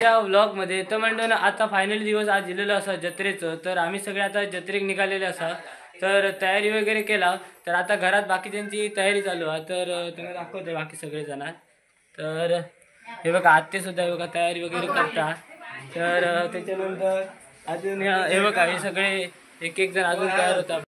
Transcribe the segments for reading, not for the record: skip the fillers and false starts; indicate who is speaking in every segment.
Speaker 1: त्या व्लॉगमध्ये तर म्हणतो ना आता फायनल दिवस आज दिलेलं असा जत्रेचं, तर आम्ही सगळे आता जत्रेक निघालेले असा, तर तयारी वगैरे केला. तर आता घरात बाकीच्यांची तयारी चालू आहे, तर तुम्ही दाखवते बाकी सगळेजण. तर हे बघा आत्ते सुद्धा हे बघा तयारी वगैरे करता. तर त्याच्यानंतर अजून हे बघा हे सगळे एक एक जण अजून तयार होतात.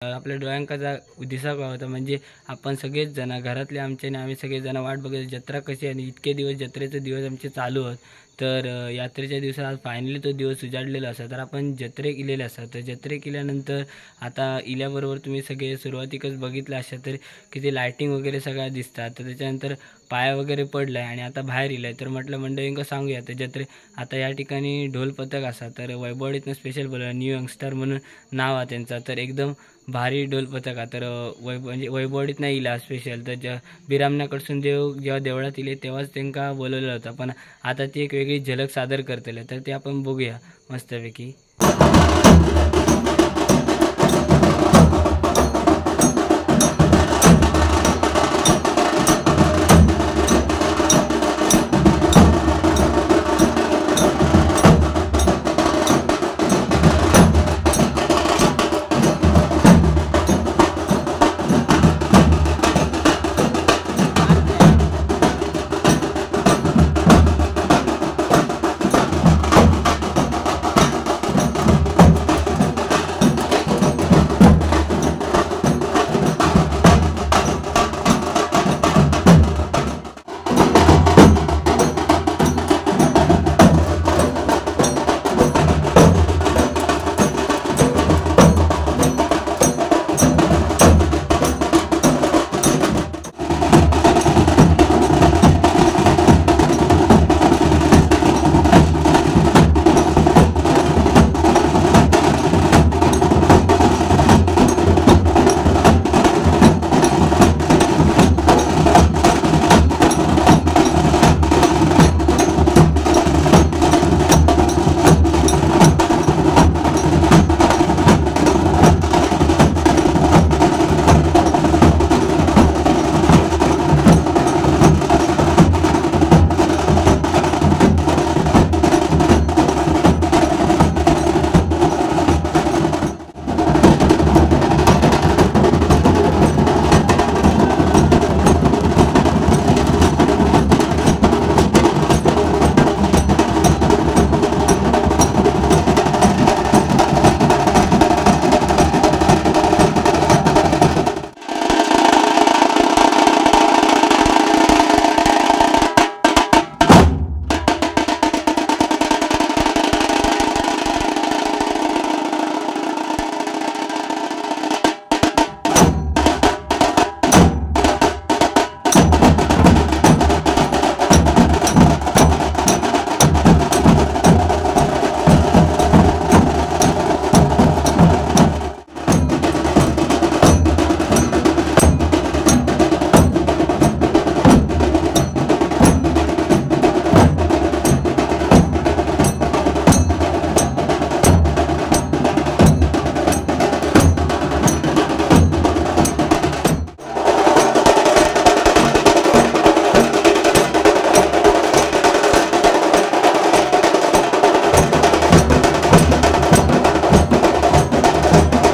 Speaker 1: आपल्या डोळ्यांका दिसाक होता, म्हणजे आपण सगळेच जण घरातले आमचे आणि आम्ही सगळे जण वाट बघत जत्रा कशी, आणि इतके दिवस जत्रेचे दिवस आमचे चालू आहेत. तर यात्रेच्या दिवसात आज फायनली तो दिवस उजाडलेला असा, तर आपण जत्रेक इलेले असा. तर जत्रेक इल्यानंतर आता इल्याबरोबर तुम्ही सगळे सुरुवातीकच बघितलं असा तर किती लायटिंग वगैरे सगळ्या दिसतात. तर त्याच्यानंतर पाया वगैरे पडलाय आणि आता बाहेर इलाय. तर म्हटलं मंडळींका सांगूया तर जत्रे आता या ठिकाणी ढोल पथक असा, तर वैभवडीतनं स्पेशल बोलवा न्यू यंगस्टर म्हणून नाव आहे त्यांचा. तर एकदम भारी ढोल पथक तर म्हणजे वैभवडीत नाही इला स्पेशल. तर बिरामनाकडसून जेव्हा देवळात इले तेव्हाच त्यांना बोलवलं होतं, पण आता ती एक वेगळी झलक सादर करतले. तर ते आपण बघूया मस्तपैकी.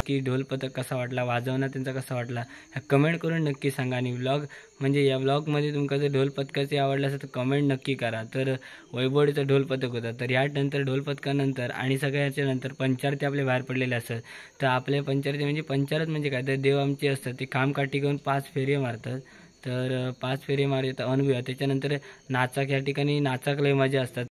Speaker 1: की ढोल पथक कसा वाटला, वाजवणं त्यांचा कसा वाटला ह्या कमेंट करून नक्की सांगा. आणि व्लॉग म्हणजे या व्लॉगमध्ये तुमका जर ढोल पथकाचे आवडलं असेल तर कमेंट नक्की करा. तर वैभवडीचा ढोल पथक होता. तर यानंतर ढोल पथकानंतर आणि सगळ्याच्या नंतर पंचारती आपले बाहेर पडलेले असतात. तर आपले पंचारती म्हणजे पंचारत म्हणजे काय तर देव आमचे असतात ते कामकाठी घेऊन 5 फेरे मारतात. तर 5 फेरे मारत अनुभव. त्याच्यानंतर नाचाक या ठिकाणी नाचाक लय मजा असतात.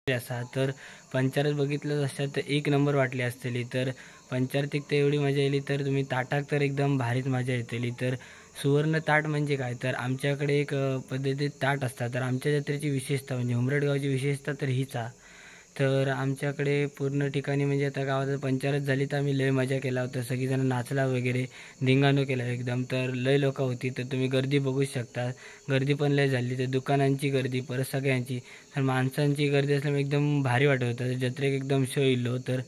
Speaker 1: असा तर पंचारत बघितलं असतात तर एक नंबर वाटली असतली. तर पंचारतीक तर एवढी मजा येईल तर तुम्ही ताटाक तर एकदम भारीच मजा येतली. तर सुवर्ण ताट म्हणजे काय तर आमच्याकडे एक पद्धतीत ताट असतात. तर आमच्या जत्रेची विशेषता म्हणजे उमरडगावची विशेषता तर हीच आहे. तर आमच्याकडे पूर्ण ठिकाणी म्हणजे आता गावात पंचायत झाली तर आम्ही लय मजा केला होता. सगळीजण नाचला वगैरे, धिंगाणं केला एकदम. तर लय लोक होती तर तुम्ही गर्दी बघू शकता. गर्दी पण लय झाली. तर दुकानांची गर्दी परत सगळ्यांची. तर माणसांची गर्दी असल्यामुळे एकदम भारी वाटत होतं. तर जत्रेक एकदम शो इल्लो. तर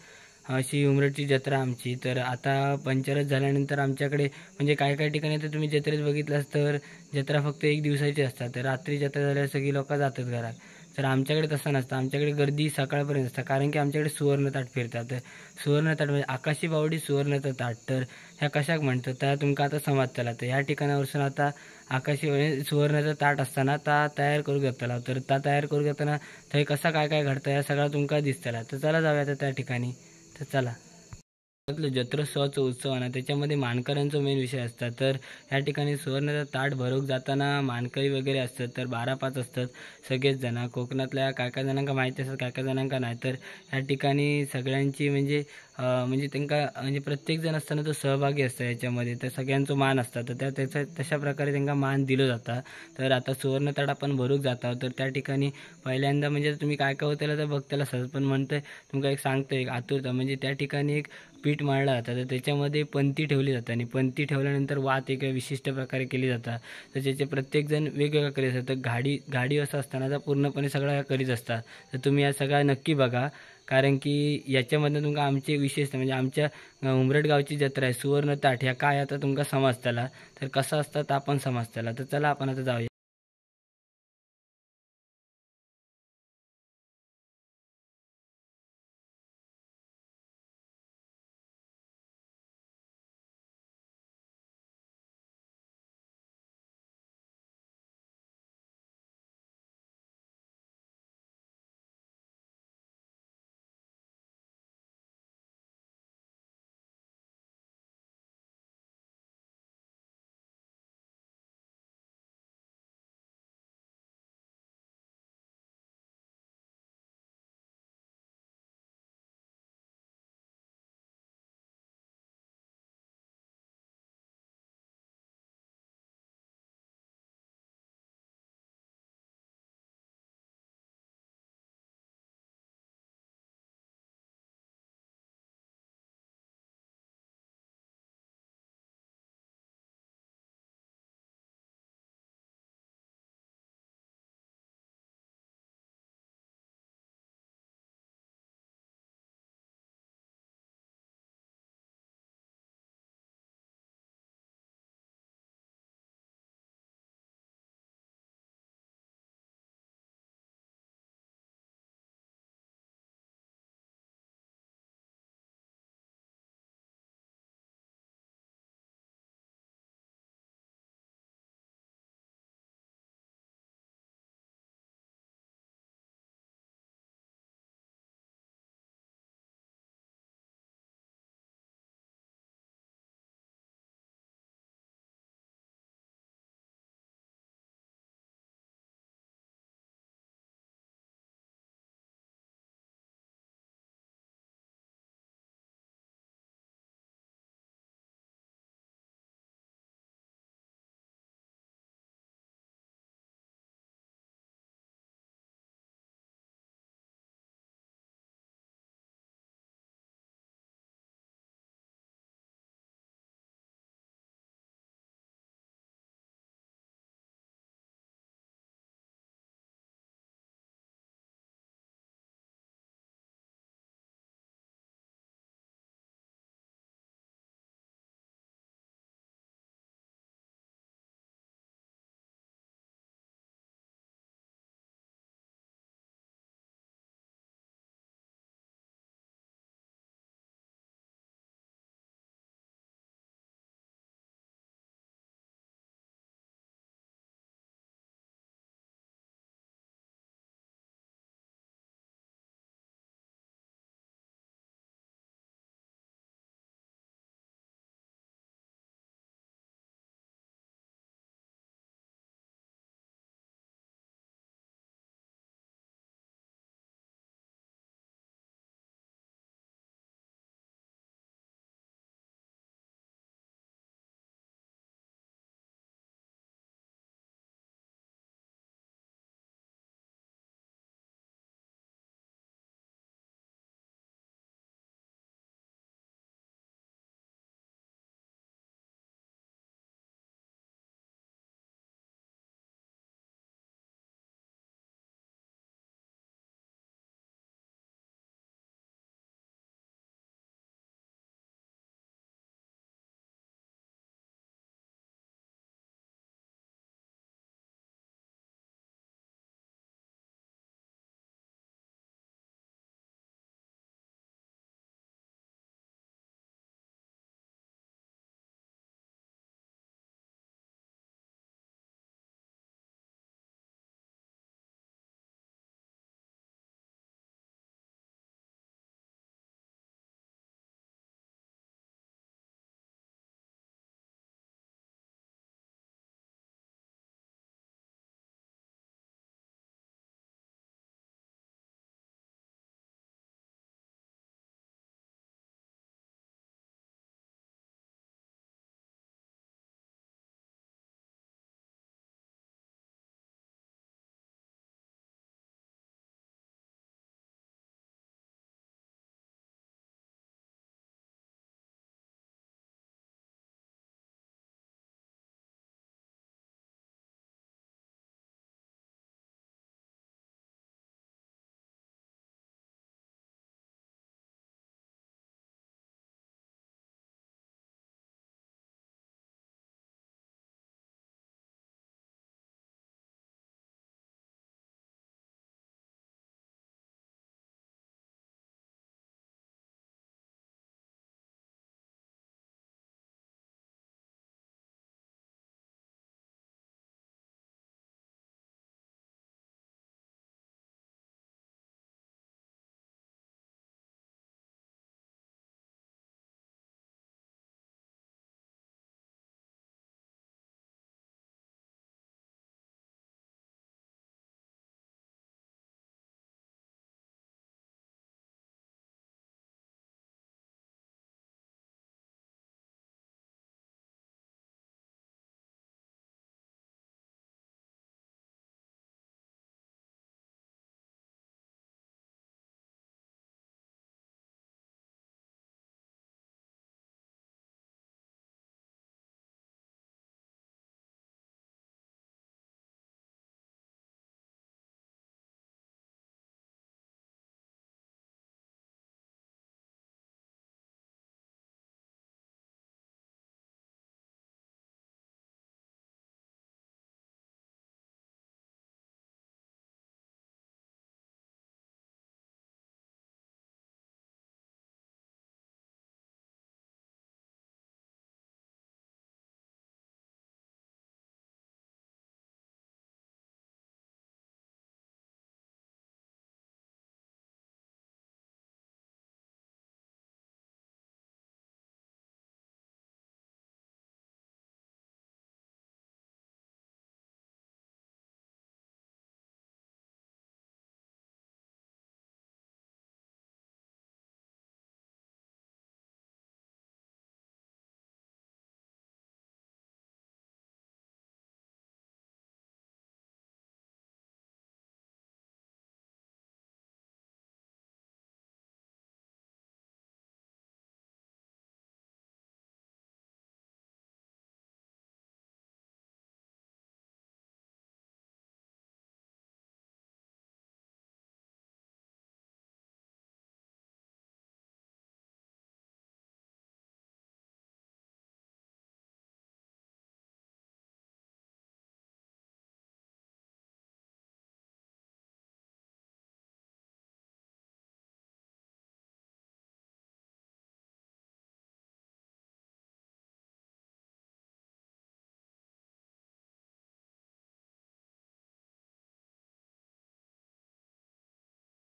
Speaker 1: अशी उमरठची जत्रा आमची. तर आता पंचरत झाल्यानंतर आमच्याकडे म्हणजे काय काय ठिकाणी तर तुम्ही जत्रेत बघितलास तर जत्रा फक्त एक दिवसाची असतात. तर रात्री जत्रा झाल्यावर सगळी लोक जातात घरात. तर आमच्याकडे तसं नसतं. आमच्याकडे गर्दी सकाळपर्यंत असतं कारण की आमच्याकडे सुवर्ण ताट फिरतात. तर सुवर्ण ताट म्हणजे आकाशी बावडी सुवर्णाचं ताट. तर ह्या कशाक म्हणतात त्या तुमका आता समजतला. तर ह्या ठिकाणावरसून आता आकाशी म्हणजे सुवर्णाचं ताट असताना ता तयार करू घेतला. तर ता तयार करू घेताना थंय कसा काय काय घडतं या सगळा तुमका दिसतला. तर चला जाऊया आता त्या ठिकाणी. तर चला. जत्रोत्सवाचा उत्सव आहे ना त्याच्यामध्ये मानकऱ्यांचा मेन विषय असतात. तर या ठिकाणी सुवर्णाचं ताट भरूक जाताना मानकरी वगैरे असतात. तर 12-5 असतात सगळेच जण. कोकणातल्या काय काय जणांका माहिती असतात काय काय जणांका नाही. तर या ठिकाणी सगळ्यांची म्हणजे म्हणजे त्यांना म्हणजे प्रत्येक जण असताना तो सहभागी असतो याच्यामध्ये. तर सगळ्यांचा मान असतात. तर त्याचा तशा प्रकारे त्यांना मान दिलं जातं. तर आता सुवर्ण ताट आपण भरूक जातो. तर त्या ठिकाणी पहिल्यांदा म्हणजे तुम्ही काय काय होतं तर बघताला सहज पण म्हणतंय तुमका एक सांगतोय एक आतुरता म्हणजे त्या ठिकाणी एक पीठ मांडला जातं. तर त्याच्यामध्ये पंती ठेवली जातात आणि पंती ठेवल्यानंतर वात एक विशिष्ट प्रकारे केली जातात. तर त्याचे प्रत्येकजण वेगवेगळ्या करीत असतात. तर गाडी असं असताना तर पूर्णपणे सगळं करीत असतात. तर तुम्ही या सगळ्या नक्की बघा कारण की याच्यामधनं तुमका आमची विशेषता म्हणजे आमच्या उमरठ गावची जत्रा आहे सुवर्ण ताट ह्या काय आता तुमका समजताला. तर कसं असतं आपण समजताला. तर चला आपण आता जाऊया.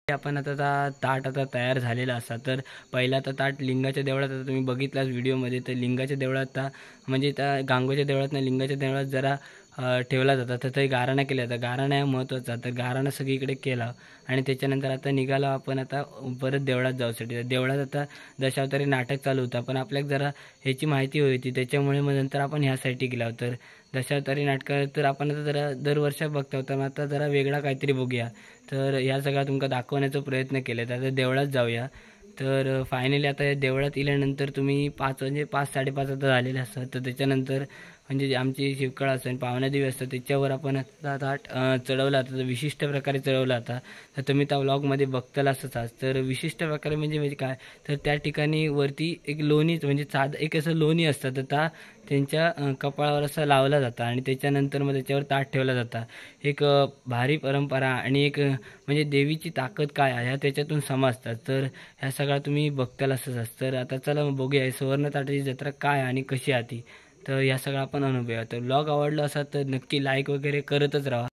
Speaker 1: आपण आता ताट आता तयार झालेला असा तर पहिला तर ताट लिंगाच्या देवळात आता तुम्ही बघितलाच व्हिडिओमध्ये तर लिंगाच्या देवळात म्हणजे त्या गांगोच्या देवळात ना लिंगाच्या देवळात जरा ठेवला जातात तर ते गाराणा केला जातं. गाराणा हा महत्त्वाचा तर गाराणा सगळीकडे केला आणि त्याच्यानंतर आता निघालो आपण आता परत देवळात जाऊसाठी. तर देवळात आता दशावतारी नाटक चालू होतं पण आपल्याला जरा ह्याची माहिती होती त्याच्यामुळे मग नंतर आपण ह्यासाठी गेलो. तर दशावतारी नाटकं तर आपण आता जरा दरवर्षी बघतो तर आता जरा वेगळा काहीतरी बघूया. तर ह्या सगळा तुमका दाखवण्याचा प्रयत्न केला. तर आता देवळात जाऊया. तर फायनली आता या देवळात इल्यानंतर तुम्ही 5 म्हणजे 5-5:30 आता झालेले असतात. तर त्याच्यानंतर म्हणजे आमची शिवकाळ असते पावणादेवी असतात त्याच्यावर आपण आता ताट चढवला जातं. तर विशिष्ट प्रकारे चढवला जाता. तर तुम्ही त्या व्लॉगमध्ये बघताल असंच. तर विशिष्ट प्रकारे म्हणजे म्हणजे काय तर त्या ठिकाणी वरती एक लोणीच म्हणजे एक असं लोणी असतं तर त्यांच्या कपाळावर असं लावला जातं आणि त्याच्यानंतर मग त्याच्यावर ताट ठेवला जातं. एक भारी परंपरा आणि एक म्हणजे देवीची ताकद काय आहे ह्या त्याच्यातून समजतात. तर ह्या सगळ्या तुम्ही बघताल असंच. तर आता चला मग बघूया सुवर्ण ताटाची जत्रा काय आणि कशी आहे ती. तर ह्या सगळं आपण अनुभवूया. तर ब्लॉग आवडला असा तर नक्की लाईक वगैरे करतच राहा.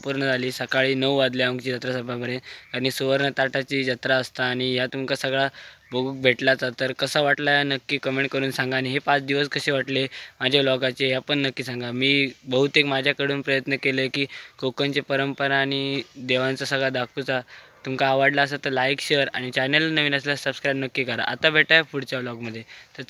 Speaker 1: संपूर्ण झाली। सकाळी 9 वाजले आमची जत्रा संपेपर्यंत आणि सुवर्ण ताटाची जत्रा असता आणि या तुमका सगळा बघूक भेटलाचा। तर कसा वाटला नक्की कमेंट करून सांगा आणि हे 5 दिवस कसे वाटले माझ्या व्लॉगाचे हे पण नक्की सांगा। मी बहुतेक माझ्याकडून प्रयत्न केले की कोकणची परंपरा आणि देवांचा सगळा दाखवूचा। तुमका आवडला असेल तर लाईक शेअर आणि चॅनल नवीन असल्यास सबस्क्राईब नक्की करा। आता भेटाय पुढच्या व्लॉगमध्ये। तर